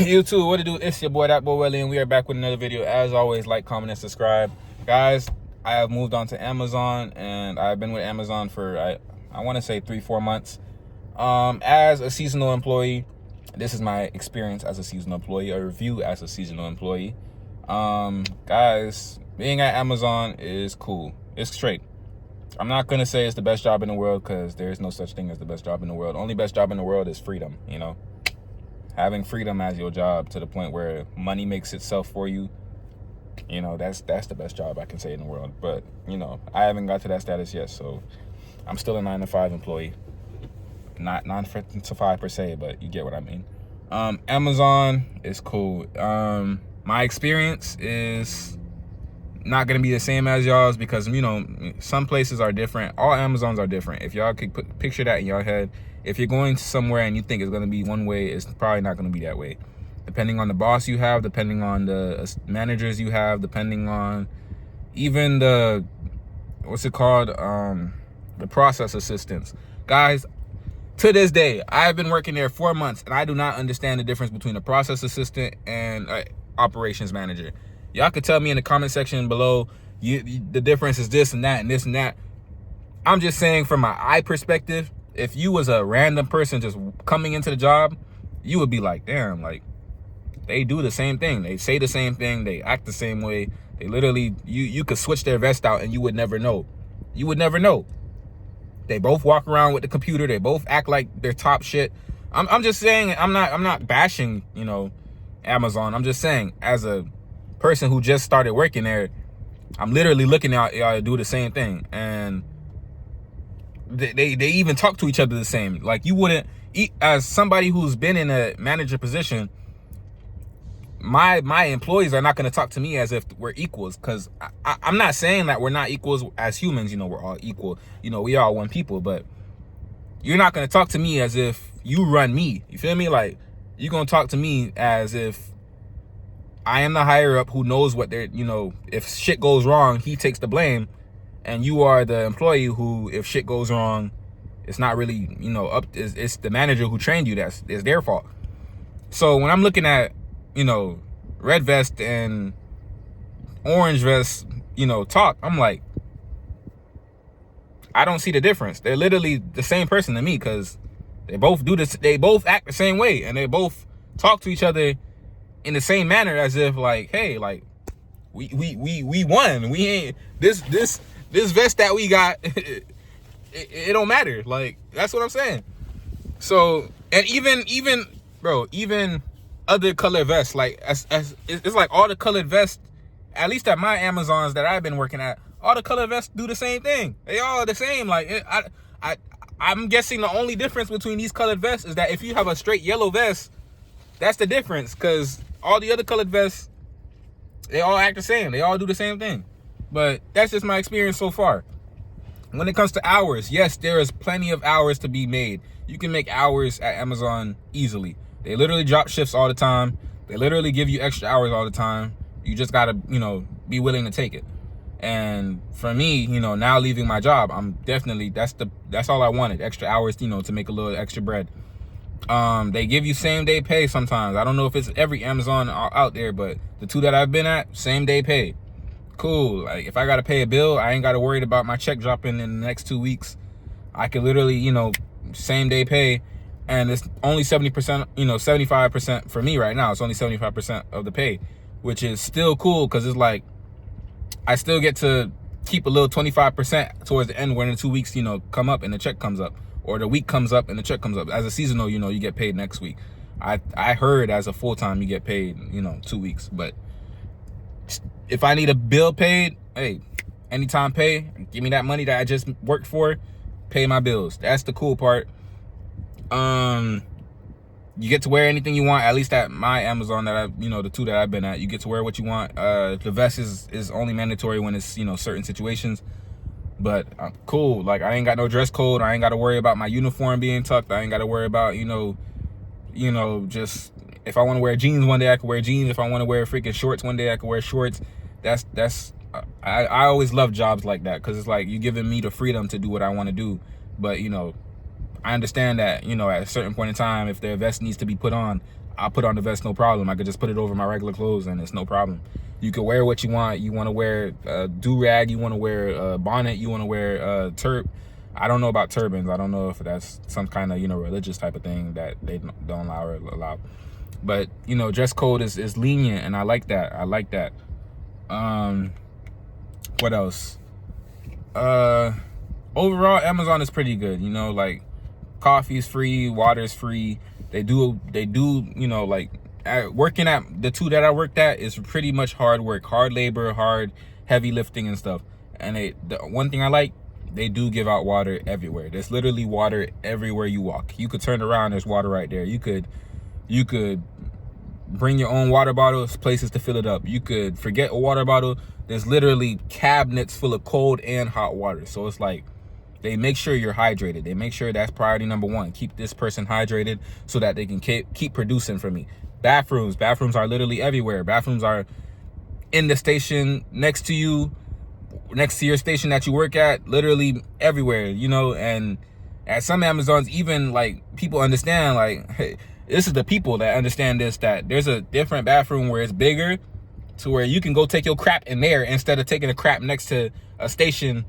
YouTube, what to do? It's your boy, that boy Welly, and we are back with another video. As always, like, comment, and subscribe. Guys, I have moved on to Amazon, and I've been with Amazon for, I want to say 3-4 months. As a seasonal employee, this is my experience as a seasonal employee, a review as a seasonal employee. Guys, being at Amazon is cool. It's straight. I'm not going to say it's the best job in the world, because there's no such thing as the best job in the world. Only best job in the world is freedom, you know? Having freedom as your job to the point where money makes itself for you, you know, that's the best job I can say in the world. But, you know, I haven't got to that status yet, so I'm still a 9-to-5 employee. Not 9-to-5 per se, but you get what I mean. Amazon is cool. My experience is not going to be the same as y'all's because, you know, some places are different. All Amazons are different. If y'all could picture that in your head, if you're going somewhere and you think it's going to be one way, it's probably not going to be that way. Depending on the boss you have, depending on the managers you have, depending on even the, what's it called? The process assistants. Guys, to this day, I've been working there 4 months and I do not understand the difference between a process assistant and an operations manager. Y'all could tell me in the comment section below, the difference is this and that and this and that. I'm just saying from my eye perspective, if you was a random person just coming into the job, you would be like, damn, like, they do the same thing. They say the same thing. They act the same way. They literally, you could switch their vest out and you would never know. You would never know. They both walk around with the computer. They both act like they're top shit. I'm just saying, I'm not bashing, you know, Amazon. I'm just saying, as a person who just started working there, I'm literally looking at y'all do the same thing. And they even talk to each other the same. Like, you wouldn't, as somebody who's been in a manager position, my employees are not going to talk to me as if we're equals, because I'm not saying that we're not equals as humans. You know, we're all equal. You know, we are one people, but you're not going to talk to me as if you run me. You feel me? Like, you're going to talk to me as if I am the higher up who knows what they're, you know, if shit goes wrong, he takes the blame. And you are the employee who, if shit goes wrong, it's not really, you know, it's the manager who trained you. It's their fault. So when I'm looking at, you know, red vest and orange vest, you know, talk, I'm like, I don't see the difference. They're literally the same person to me, because they both do this. They both act the same way, and they both talk to each other in the same manner, as if like, hey, like, we won. We ain't this vest that we got, it don't matter. Like, that's what I'm saying. So, and even bro, even other colored vests, like, as it's like all the colored vests, at least at my Amazons that I've been working at, all the colored vests do the same thing. They all the same. Like, I'm guessing the only difference between these colored vests is that if you have a straight yellow vest, that's the difference, because all the other colored vests, they all act the same. They all do the same thing. But that's just my experience so far. When it comes to hours, yes, there is plenty of hours to be made. You can make hours at Amazon easily. They literally drop shifts all the time. They literally give you extra hours all the time. You just gotta, you know, be willing to take it. And for me, you know, now leaving my job, I'm definitely, that's all I wanted. Extra hours, you know, to make a little extra bread. They give you same day pay sometimes. I don't know if it's every Amazon out there, but the two that I've been at, same day pay. Cool. Like, if I gotta pay a bill, I ain't gotta worry about my check dropping in the next 2 weeks. I can literally, you know, same day pay, and it's only 70%, you know, 75% for me right now. It's only 75% of the pay, which is still cool, because it's like I still get to keep a little 25% towards the end when the 2 weeks, you know, come up and the check comes up, or the week comes up and the check comes up. As a seasonal, you know, you get paid next week. I heard as a full-time you get paid, you know, 2 weeks. But if I need a bill paid, hey, anytime pay, give me that money that I just worked for, pay my bills. That's the cool part. You get to wear anything you want, at least at my Amazon that I, you know, the two that I've been at, you get to wear what you want. The vest is only mandatory when it's, you know, certain situations. But cool. Like, I ain't got no dress code. I ain't got to worry about my uniform being tucked. I ain't got to worry about, you know, just, if I want to wear jeans one day, I can wear jeans. If I want to wear freaking shorts one day, I can wear shorts. I always love jobs like that, because it's like you giving me the freedom to do what I want to do. But, you know, I understand that, you know, at a certain point in time, if their vest needs to be put on, I'll put on the vest, no problem. I could just put it over my regular clothes and it's no problem. You can wear what you want. You want to wear a do-rag, you want to wear a bonnet, you want to wear a I don't know about turbans. I don't know if that's some kind of, religious type of thing that they don't allow. But, dress code is lenient, and I like that. What else? Overall, Amazon is pretty good. Like, coffee is free, water is free. They do, like, working at the two that I worked at is pretty much hard work, hard labor, hard heavy lifting and stuff. And the one thing I like, they do give out water everywhere. There's literally water everywhere you walk. You could turn around, there's water right there. You could bring your own water bottles, places to fill it up. You could forget a water bottle. There's literally cabinets full of cold and hot water. So it's like, they make sure you're hydrated. They make sure that's priority number one. Keep this person hydrated so that they can keep producing for me. Bathrooms are literally everywhere. Bathrooms are in the station next to you, next to your station that you work at, literally everywhere, and at some Amazons, even like people understand, like, hey, this is the people that understand this, that there's a different bathroom where it's bigger to where you can go take your crap in there instead of taking a crap next to a station,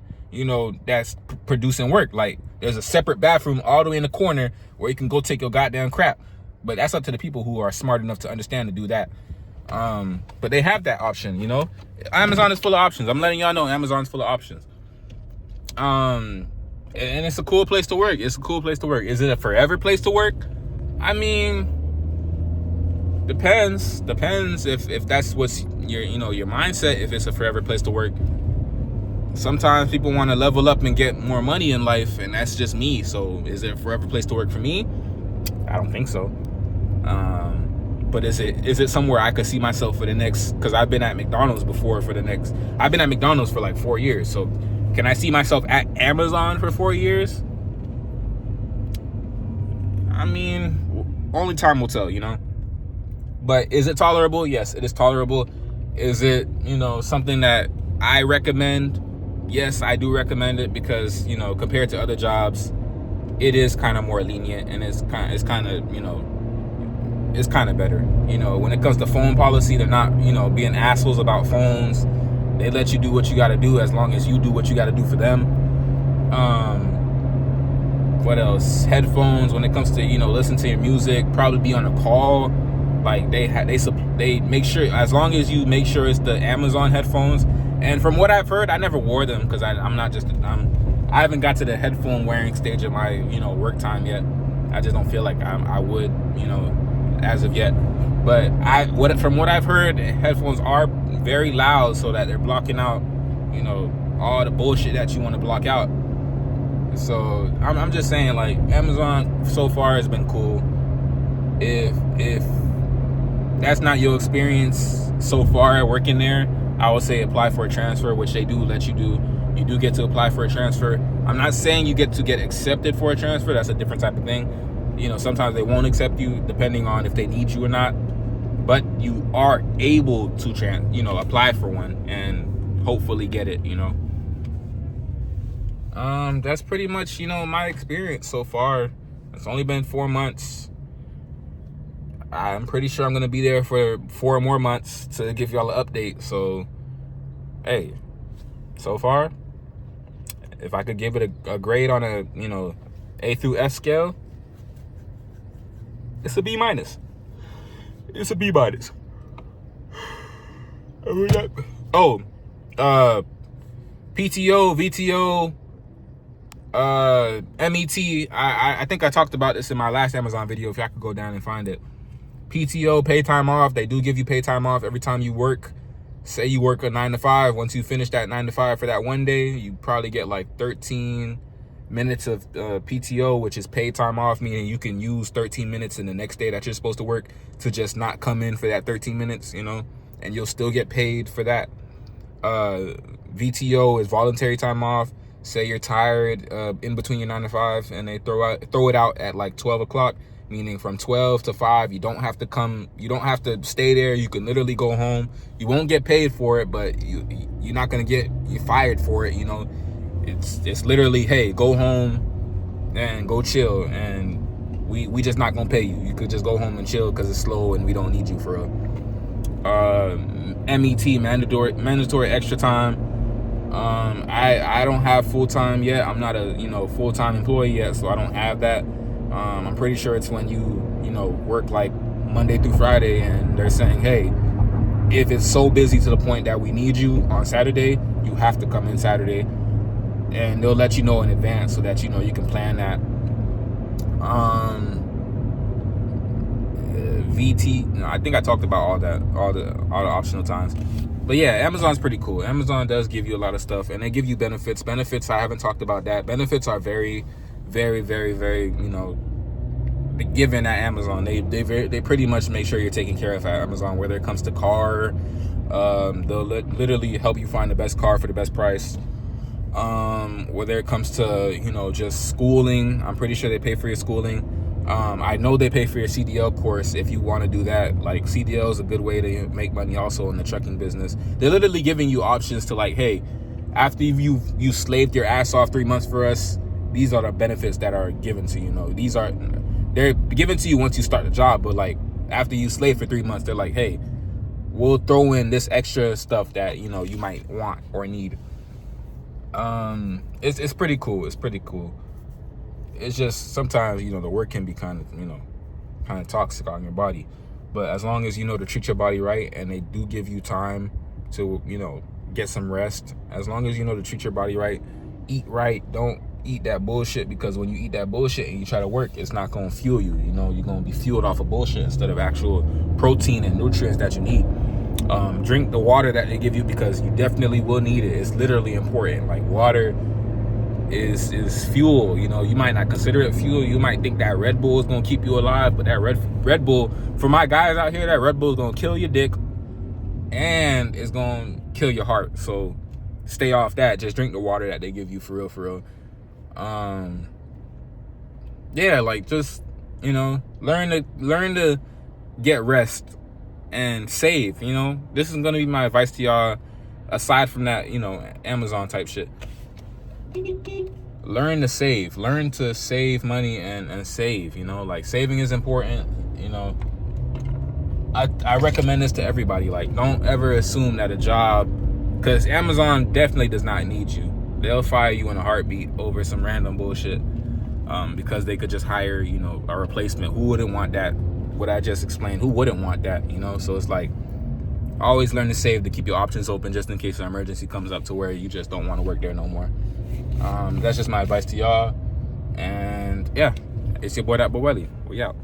that's producing work. Like, there's a separate bathroom all the way in the corner where you can go take your goddamn crap. But that's up to the people who are smart enough to understand to do that. But they have that option, Amazon is full of options. I'm letting y'all know Amazon's full of options. And it's a cool place to work. Is it a forever place to work? I mean, depends if that's what's your mindset. If it's a forever place to work, sometimes people want to level up and get more money in life, and that's just me. So is it a forever place to work for me? I don't think so. But is it somewhere I could see myself for the next, because I've been at McDonald's before I've been at McDonald's for like 4 years. So can I see myself at Amazon for 4 years? I mean, only time will tell, But is it tolerable? Yes, it is tolerable. Is it, something that I recommend? Yes, I do recommend it because, compared to other jobs, it is kind of more lenient, and it's kind of better. When it comes to phone policy, they're not, being assholes about phones. They let you do what you got to do as long as you do what you got to do for them. What else? Headphones, when it comes to, listen to your music, probably be on a call. Like, they make sure, as long as you make sure it's the Amazon headphones. And from what I've heard, I never wore them because I haven't got to the headphone wearing stage of my, work time yet. I just don't feel like I would, as of yet. But from what I've heard, headphones are very loud, so that they're blocking out, all the bullshit that you want to block out. So I'm just saying, like, Amazon so far has been cool. If that's not your experience so far working there, I would say apply for a transfer, which they do let you do. You do get to apply for a transfer. I'm not saying you get to get accepted for a transfer. That's a different type of thing. Sometimes they won't accept you depending on if they need you or not. But you are able to apply for one and hopefully get it, That's pretty much, my experience so far. It's only been 4 months. I'm pretty sure I'm going to be there for 4 more months to give y'all an update. So, hey, so far, if I could give it a grade on a, A through F scale, it's a B minus. It's a B minus. Oh, PTO, VTO, MET. I think I talked about this in my last Amazon video. If y'all could go down and find it. PTO, pay time off. They do give you pay time off every time you work. Say you work a 9 to 5. Once you finish that 9 to 5 for that one day, you probably get like 13 minutes of PTO, which is paid time off, meaning you can use 13 minutes in the next day that you're supposed to work to just not come in for that 13 minutes, and you'll still get paid for that. VTO is voluntary time off. Say you're tired in between your 9 to 5 and they throw it out at like 12 o'clock, meaning from 12 to 5, you don't have to stay there. You can literally go home. You won't get paid for it, but you're not going to get fired for it. It's literally, hey, go home and go chill. And we just not gonna pay you. You could just go home and chill because it's slow and we don't need you for real. MET, mandatory extra time. I don't have full-time yet. I'm not a full-time employee yet, so I don't have that. I'm pretty sure it's when you work like Monday through Friday and they're saying, hey, if it's so busy to the point that we need you on Saturday, you have to come in Saturday, and they'll let you know in advance so that you can plan that. VT, I think I talked about all the optional times. But yeah, Amazon's pretty cool. Amazon does give you a lot of stuff, and they give you benefits. Benefits, I haven't talked about that. Benefits are very, very, very, very, given at Amazon. They pretty much make sure you're taken care of at Amazon. Whether it comes to car, they'll literally help you find the best car for the best price. Whether it comes to just schooling, I'm pretty sure they pay for your schooling. I know they pay for your CDL course if you want to do that. Like, CDL is a good way to make money also in the trucking business. They're literally giving you options to, like, hey, after you slaved your ass off 3 months for us, these are the benefits that are given to you. They're given to you once you start the job, but like after you slave for 3 months, they're like, hey, we'll throw in this extra stuff that you might want or need. It's pretty cool. It's pretty cool. It's just sometimes the work can be kind of toxic on your body, but as long as to treat your body right, and they do give you time to get some rest, as long as to treat your body right, eat right, don't eat that bullshit, because when you eat that bullshit and you try to work, it's not going to fuel you. You're going to be fueled off of bullshit instead of actual protein and nutrients that you need. Drink the water that they give you, because you definitely will need it. It's literally important. Like, water is fuel. You might not consider it fuel. You might think that Red Bull is going to keep you alive, but that Red Bull, for my guys out here, that Red Bull is going to kill your dick and it's going to kill your heart. So stay off that. Just drink the water that they give you, for real. Yeah, like, just learn to get rest and save. This is gonna be my advice to y'all, aside from that Amazon type shit. Learn to save money and save. Like, saving is important. I recommend this to everybody. Like, don't ever assume that a job, because Amazon definitely does not need you. They'll fire you in a heartbeat over some random bullshit, because they could just hire, a replacement. Who wouldn't want that? What I just explained, who wouldn't want that? So it's like, always learn to save, to keep your options open, just in case an emergency comes up to where you just don't want to work there no more. That's just my advice to y'all. And yeah, it's your boy, that boy Welly. We out.